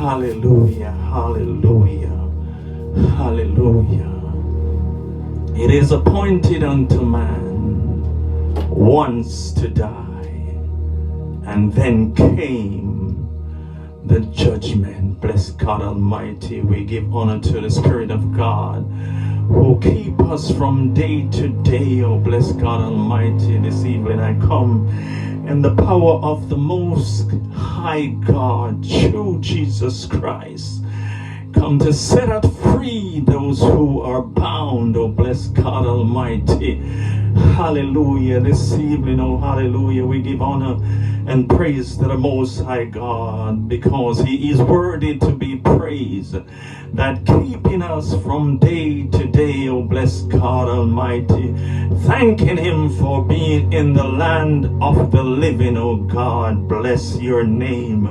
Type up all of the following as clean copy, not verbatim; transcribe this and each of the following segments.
Hallelujah, hallelujah, hallelujah. It is appointed unto man once to die, and then came the judgment. Bless God Almighty. We give honor to the Spirit of God who keep us from day to day. Oh, bless God Almighty. This evening I come in the power of the Most High God, through Jesus Christ. Come to set out free those who are bound. Oh, bless God Almighty. Hallelujah. This evening, oh, hallelujah, we give honor and praise to the Most High God, because He is worthy to be praised, that keeping us from day to day. Oh, bless God Almighty. Thanking Him for being in the land of the living. Oh, God, bless your name.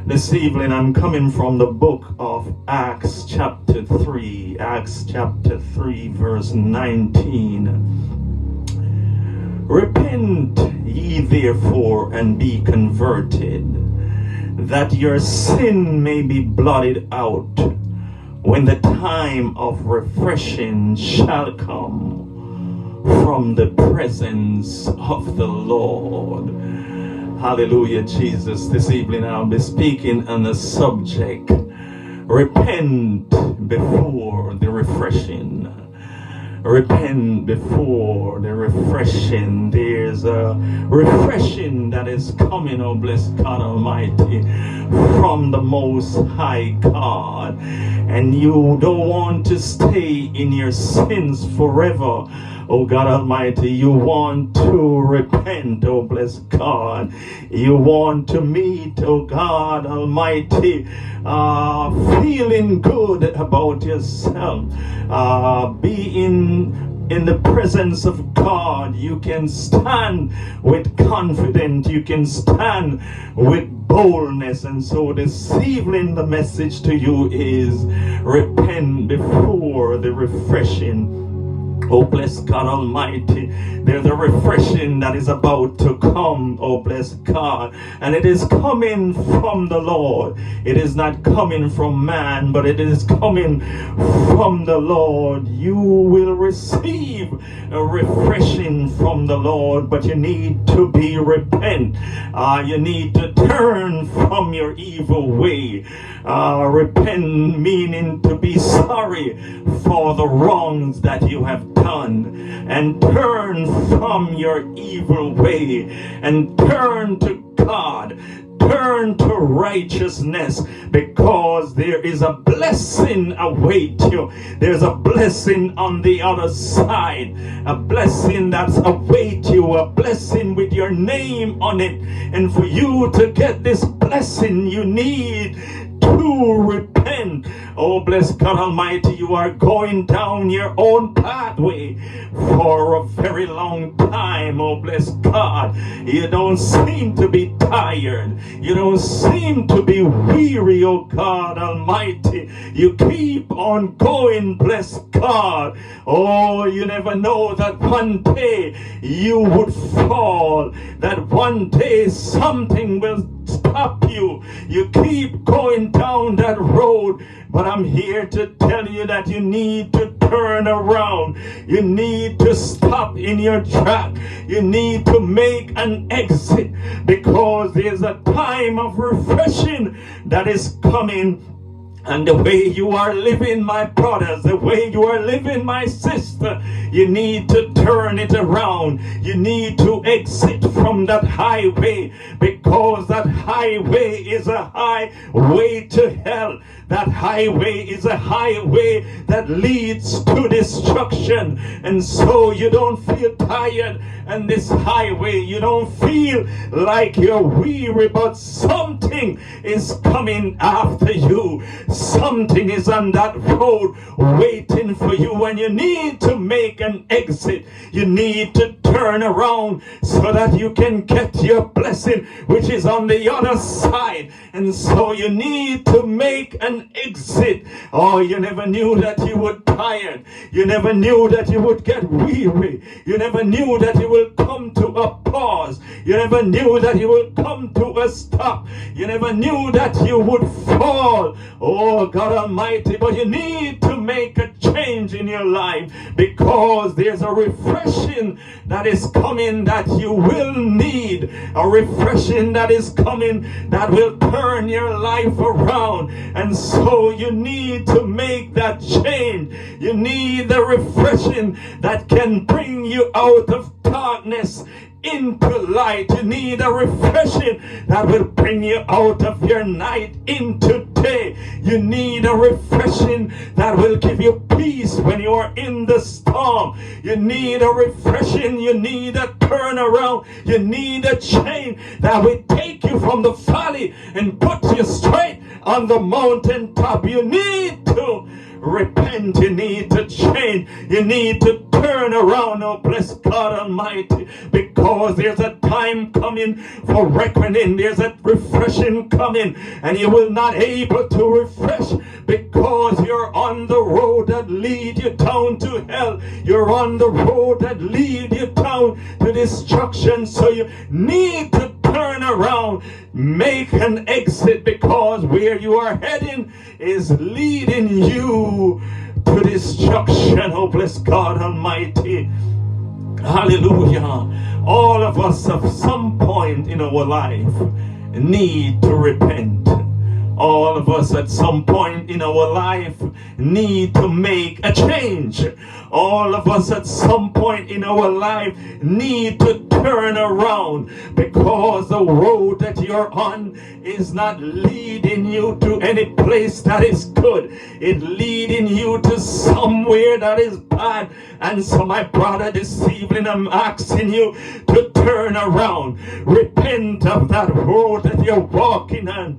This evening I'm coming from the book of Acts chapter 3. Acts chapter 3 verse 19. Repent ye therefore and be converted, that your sin may be blotted out, when the time of refreshing shall come from the presence of the Lord. Hallelujah, Jesus. This evening I'll be speaking on the subject, repent before the refreshing. Repent before the refreshing. There's a refreshing that is coming, oh bless God Almighty, from the Most High God. And you don't want to stay in your sins forever. Oh God Almighty, you want to repent, oh bless God. You want to meet, oh God Almighty, feeling good about yourself, being in the presence of God. You can stand with confidence, you can stand with boldness. And so this evening the message to you is repent before the refreshing. Oh, bless God Almighty. There's a refreshing that is about to come. Oh, bless God. And it is coming from the Lord. It is not coming from man, but it is coming from the Lord. You will receive a refreshing from the Lord, but you need to be repent. You need to turn from your evil way. Repent meaning to be sorry for the wrongs that you have done, and turn from your evil way and turn to God. Turn to righteousness, because there is a blessing await you. There's a blessing on the other side, a blessing that's await you, a blessing with your name on it. And for you to get this blessing, you need to repent. Oh, bless God Almighty, you are going down your own pathway for a very long time. Oh, bless God. You don't seem to be tired. You don't seem to be weary, oh God Almighty. You keep on going, bless God. Oh, you never know that one day you would fall, that one day something will stop you. You keep going down that road, but I'm here to tell you that you need to turn around. You need to stop in your track. You need to make an exit, because there's a time of refreshing that is coming. And the way you are living, my brothers, the way you are living, my sister, you need to turn it around. You need to exit from that highway, because that highway is a highway to hell. That highway is a highway that leads to destruction. And so you don't feel tired, and this highway, you don't feel like you're weary, but something is coming after you. Something is on that road waiting for you, and you need to make an exit. You need to turn around so that you can get your blessing, which is on the other side. And so you need to make an exit. Oh, you never knew that you would tired. You never knew that you would get weary. You never knew that you will come to a pause. You never knew that you will come to a stop. You never knew that you would fall. Oh God Almighty, but you need to make a change in your life, because there's a refreshing that is coming that you will need. A refreshing that is coming that will turn your life around. And so you need to make that change. You need the refreshing that can bring you out of darkness into light. You need a refreshing that will bring you out of your night into day. You need a refreshing that will give you peace when you are in the storm. You need a refreshing. You need a turnaround. You need a change that will take you from the valley and put you straight on the mountaintop. You need to repent. You need to change. You need to turn around. Oh, bless God Almighty, because there's a time coming for reckoning. There's a refreshing coming, and you will not able to refresh because you're on the road that lead you down to hell. You're on the road that lead you down to destruction. So you need to turn around, make an exit, because where you are heading is leading you to destruction. Oh, bless God Almighty. Hallelujah. All of us at some point in our life need to repent. All of us at some point in our life need to make a change. All of us at some point in our life need to turn around, because the road that you're on is not leading you to any place that is good. It's leading you to somewhere that is bad. And so, my brother, this evening I'm asking you to turn around. Repent of that road that you're walking on.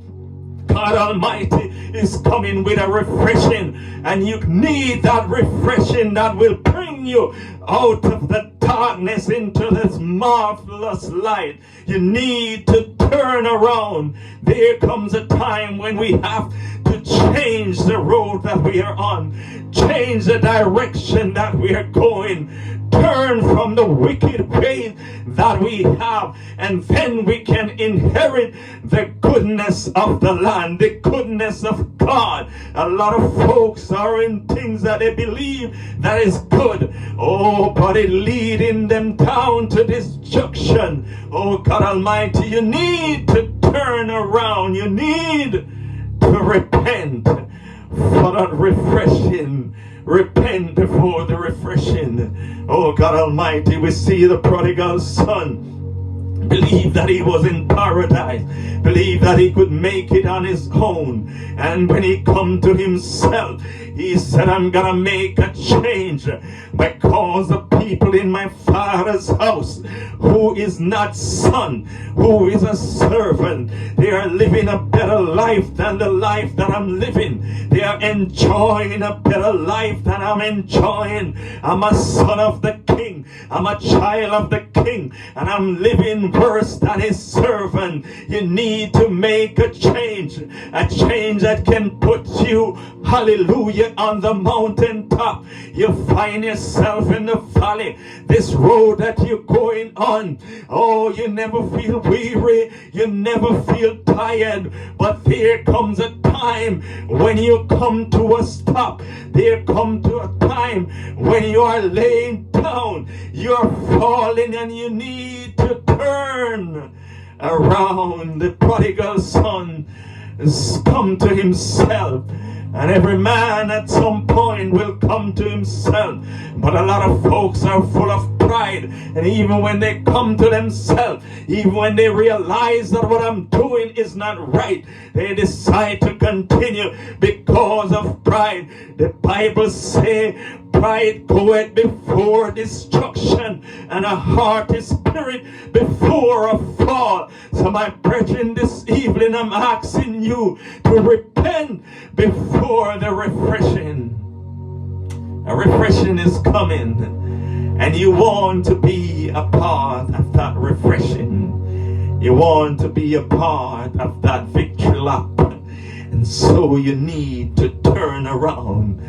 God Almighty is coming with a refreshing, and you need that refreshing that will bring you out of the darkness into this marvelous light. You need to turn around. There comes a time when we have to change the road that we are on, change the direction that we are going, turn from the wicked ways that we have, and then we can inherit the goodness of the land, the goodness of God. A lot of folks are in things that they believe that is good, oh, but it leading them down to destruction. Oh, God Almighty, you need to turn around. You need to repent for that refreshing. Repent before the refreshing. Oh, God Almighty, we see the prodigal son believe that he was in paradise, believe that he could make it on his own, and when he come to himself, he said, I'm gonna make a change, because the people in my father's house who is not son, who is a servant, they are living a better life than the life that I'm living. They are enjoying a better life than I'm enjoying. I'm a son of the king, I'm a child of the king, and I'm living worse than his servant. You need to make a change that can put you, hallelujah, on the mountaintop. You find yourself in the valley, this road that you're going on. Oh, you never feel weary, you never feel tired, but there comes a time when you come to a stop. There comes to a time when you are laying down, you're falling, and you need to turn around. The prodigal son has come to himself, and every man at some point will come to himself. But a lot of folks are full of pride, and even when they come to themselves, even when they realize that what I'm doing is not right, they decide to continue because of pride. The Bible says pride goeth before destruction, and a haughty spirit before a fall. So my brethren, this evening I'm asking you to repent before the refreshing. A refreshing is coming, and you want to be a part of that refreshing. You want to be a part of that victory lap. And so you need to turn around.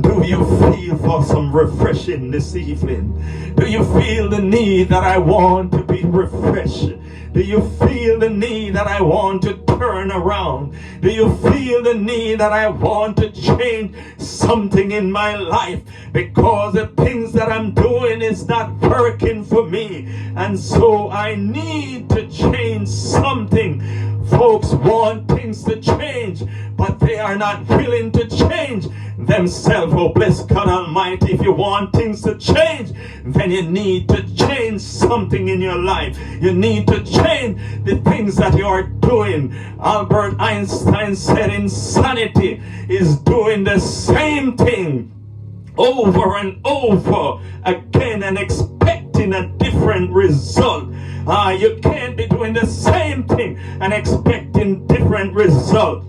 Do you feel for some refreshing this evening? Do you feel the need that I want to be refreshed? Do you feel the need that I want to turn around? Do you feel the need that I want to change something in my life? Because the things that I'm doing is not working for me. And so I need to change something. Folks want things to change, but they are not willing to change themselves. Oh, bless God Almighty. If you want things to change, then you need to change something in your life. You need to change the things that you are doing. Albert Einstein said insanity is doing the same thing over and over again and expecting a different result. You can't be doing the same thing and expecting different results.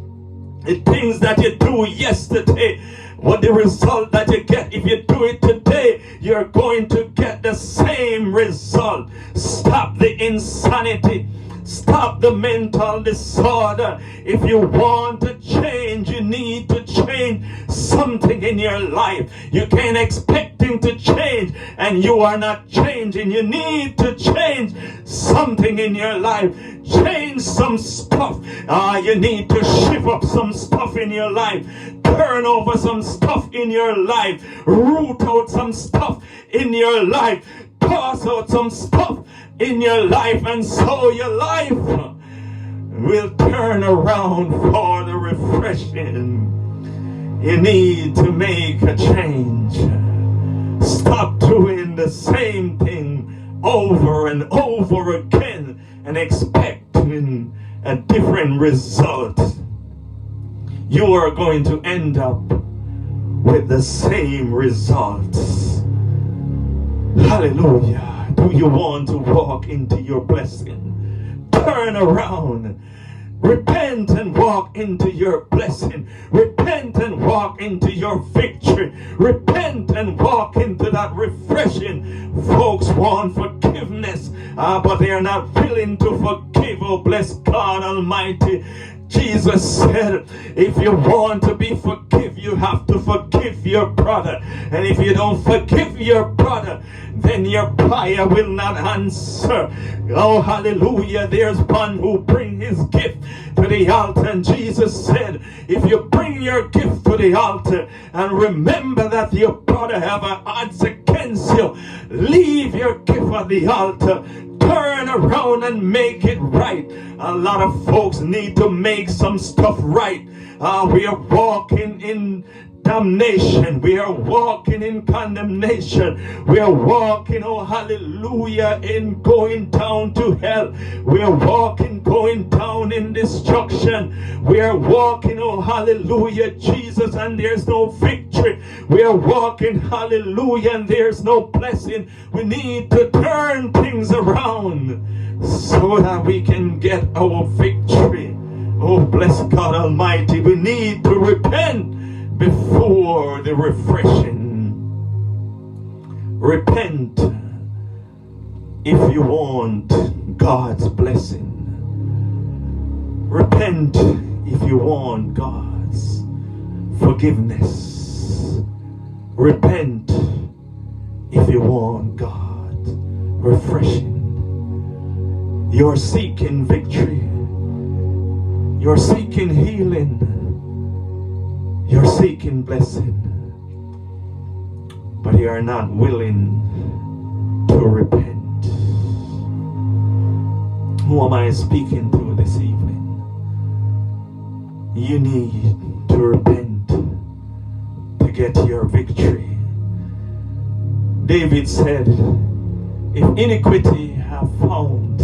The things that you do yesterday, what the result that you get, if you do it today, you're going to get the same result. Stop the insanity. Stop the mental disorder. If you want to change, you need to change something in your life. You can't expect him to change and you are not changing. You need to change something in your life. Change some stuff. You need to shift up some stuff in your life. Turn over some stuff in your life. Root out some stuff in your life. Toss out some stuff in your life, and so your life will turn around for the refreshing. You need to make a change. Stop doing the same thing over and over again and expecting a different result. You are going to end up with the same results. Hallelujah. Do you want to walk into your blessing? Turn around. Repent and walk into your blessing. Repent and walk into your victory. Repent and walk into that refreshing. Folks want forgiveness, but they are not willing to forgive. Oh, bless God Almighty. Jesus said, if you want to be forgiven, you have to forgive your brother. And if you don't forgive your brother, then your prayer will not answer. Oh, hallelujah. There's one who bring his gift to the altar. And Jesus said, if you bring your gift to the altar and remember that your brother have an odds against you, leave your gift at the altar. Turn around and make it right. A lot of folks need to make some stuff right. We are walking in damnation. We are walking in condemnation. We are walking, oh hallelujah, in going down to hell. We are walking, going down in destruction. We are walking, oh hallelujah, Jesus, and there's no victory. We are walking, hallelujah, and there's no blessing. We need to turn things around so that we can get our victory. Oh, bless God Almighty. We need to repent before the refreshing. Repent if you want God's blessing. Repent if you want God's forgiveness. Repent if you want God refreshing. You're seeking victory. You're seeking healing. You're seeking blessing. But you are not willing to repent. Who am I speaking to this evening? You need to repent to get your victory. David said, if iniquity have found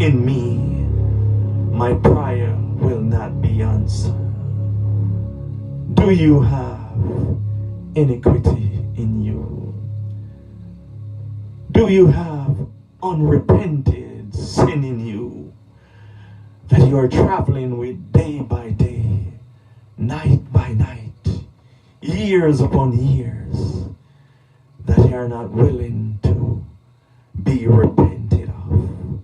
in me, my prayer will not be answered. Do you have iniquity in you? Do you have unrepented sin in you that you are traveling with day by day, night by night, years upon years, that you are not willing to be repented of?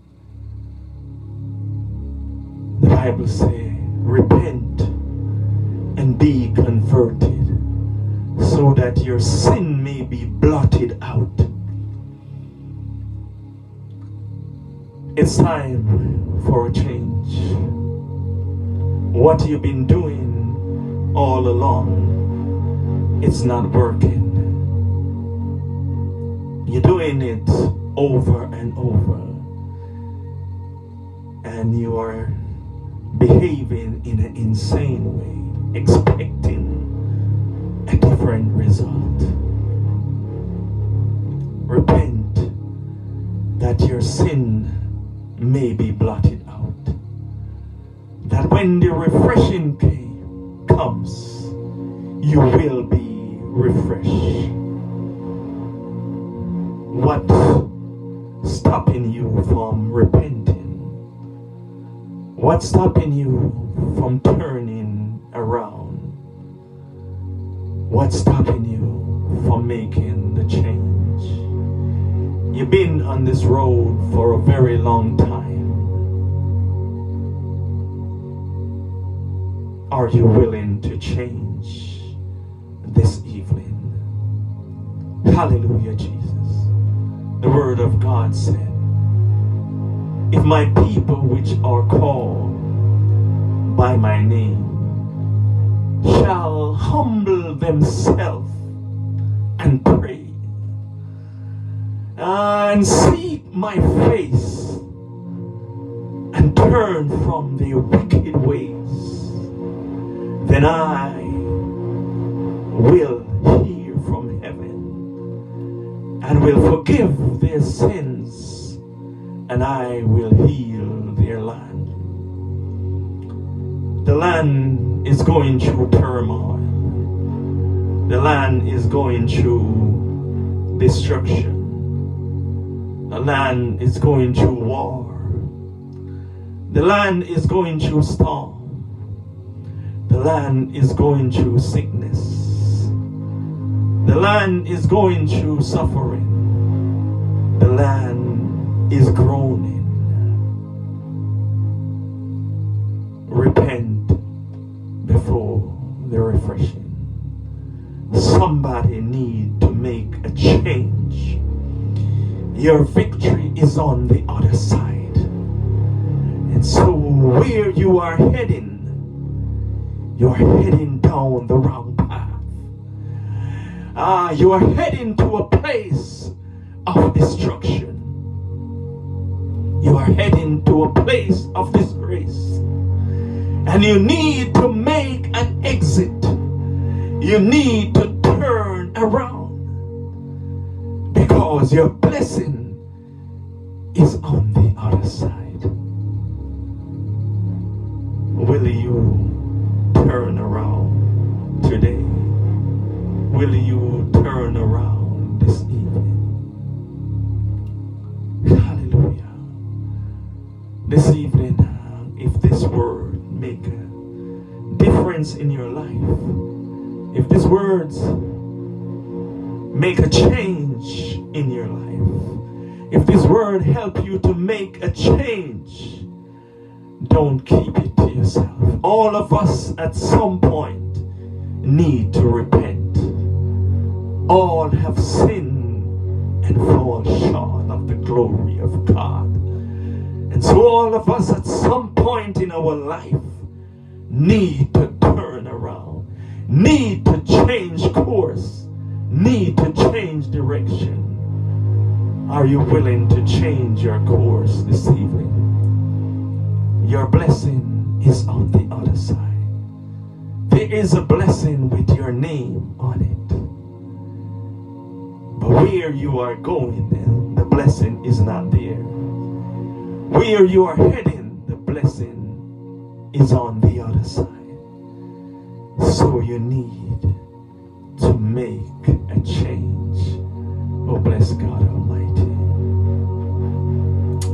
The Bible says, repent and be converted, that your sin may be blotted out. It's time for a change. What you've been doing all along, it's not working. You're doing it over and over, and you are behaving in an insane way, expecting a different result. Repent that your sin may be blotted out, that when the refreshing comes, you will be refreshed. What's stopping you from repenting? What's stopping you from turning around? What's stopping you from making the change? You've been on this road for a very long time. Are you willing to change this evening? Hallelujah, Jesus. The word of God said, if my people which are called by my name shall humble themselves and pray and seek my face and turn from their wicked ways, then I will hear from heaven and will forgive their sins, and I will heal their land. The land is going through turmoil. The land is going through destruction. The land is going through war. The land is going through storm. The land is going through sickness. The land is going through suffering. The land is groaning. Repent before the refreshing. Somebody need to make a change. Your victory is on the other side. And so where you are heading, you're heading down the wrong path. You are heading to a place of destruction. You are heading to a place of disgrace. And you need to make an exit. You need to turn around, because your blessing is on the other side. Will you turn around today? Will you turn around this evening? Hallelujah. This evening, if this word make a difference in your life, if these words make a change in your life, if this word help you to make a change, don't keep it to yourself. All of us at some point need to repent. All have sinned and fall short of the glory of God. And so all of us at some point in our life need to turn around, need to change course, need to change direction. Are you willing to change your course this evening? Your blessing is on the other side. There is a blessing with your name on it. But where you are going, then, the blessing is not there. Where you are heading, the blessing is on the other side. So you need to make a change. Oh, bless God Almighty.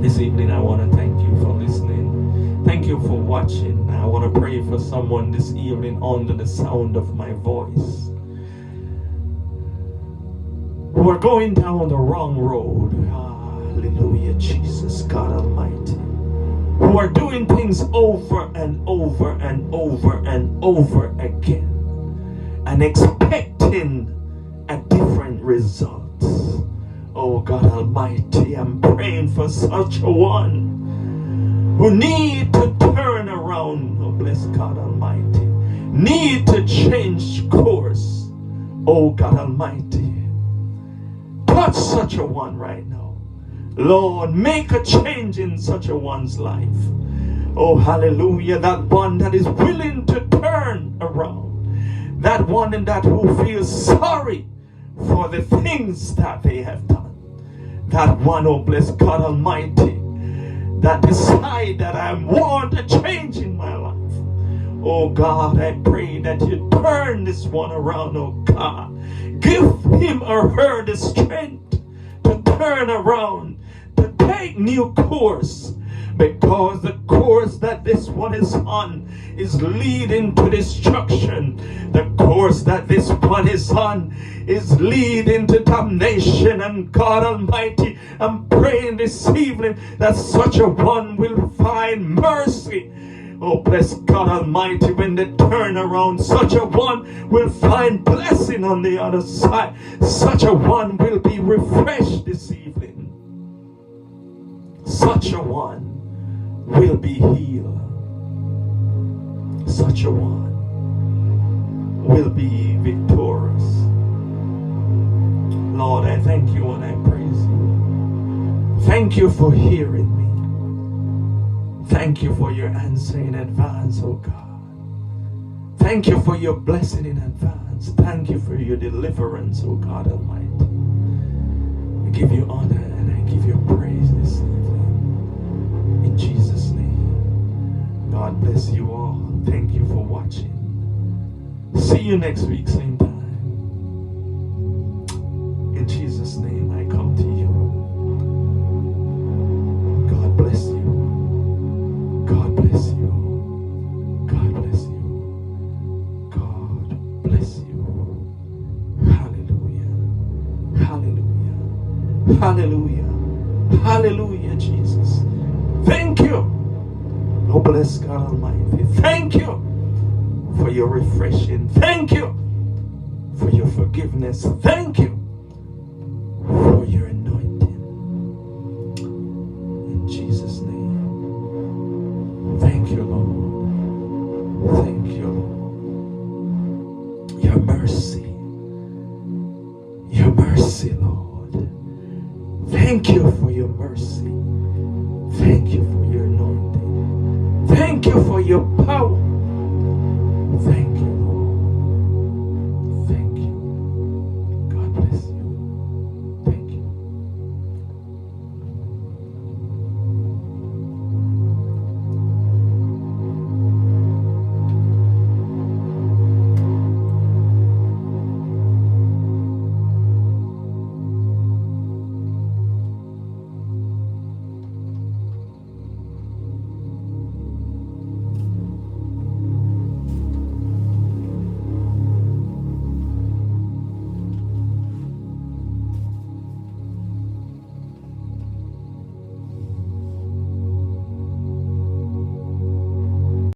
This evening I want to thank you for listening. Thank you for watching. I want to pray for someone this evening under the sound of my voice, who are going down the wrong road. Hallelujah, Jesus, God Almighty. Who are doing things over and over and over and over again, and expecting a different result. Oh God Almighty, I'm praying for such a one who need to turn around. Oh, bless God Almighty. Need to change course. Oh God Almighty. Touch such a one right now. Lord, make a change in such a one's life. Oh, hallelujah. That one that is willing to turn around. That one and that who feels sorry for the things that they have done. That one, oh bless God Almighty, that decide that I want a change in my life. Oh God, I pray that you turn this one around, oh God. Give him or her the strength to turn around, to take new course. Because the course that this one is on is leading to destruction. The course that this one is on is leading to damnation. And God Almighty, I'm praying this evening that such a one will find mercy. Oh, bless God Almighty, when they turn around, such a one will find blessing on the other side. Such a one will be refreshed this evening. Such a one will be healed. Such a one will be victorious. Lord, I thank you and I praise you. Thank you for hearing me. Thank you for your answer in advance, oh God. Thank you for your blessing in advance. Thank you for your deliverance, oh God Almighty. I give you honor and I give you praise this evening. In Jesus' name. God bless you all. Thank you for watching. See you next week, same time. In Jesus' name, I come to you. God bless you. God bless you. God bless you. God bless you. Hallelujah. Hallelujah. Hallelujah. Hallelujah, Jesus. Thank you. Oh, bless God Almighty. Thank you for your refreshing. Thank you for your forgiveness. Thank you for your anointing. In Jesus' name. Thank you, Lord. Thank you, Lord. Your mercy. Your mercy, Lord. Thank you for your mercy. Thank you for your anointing. Thank you for your power.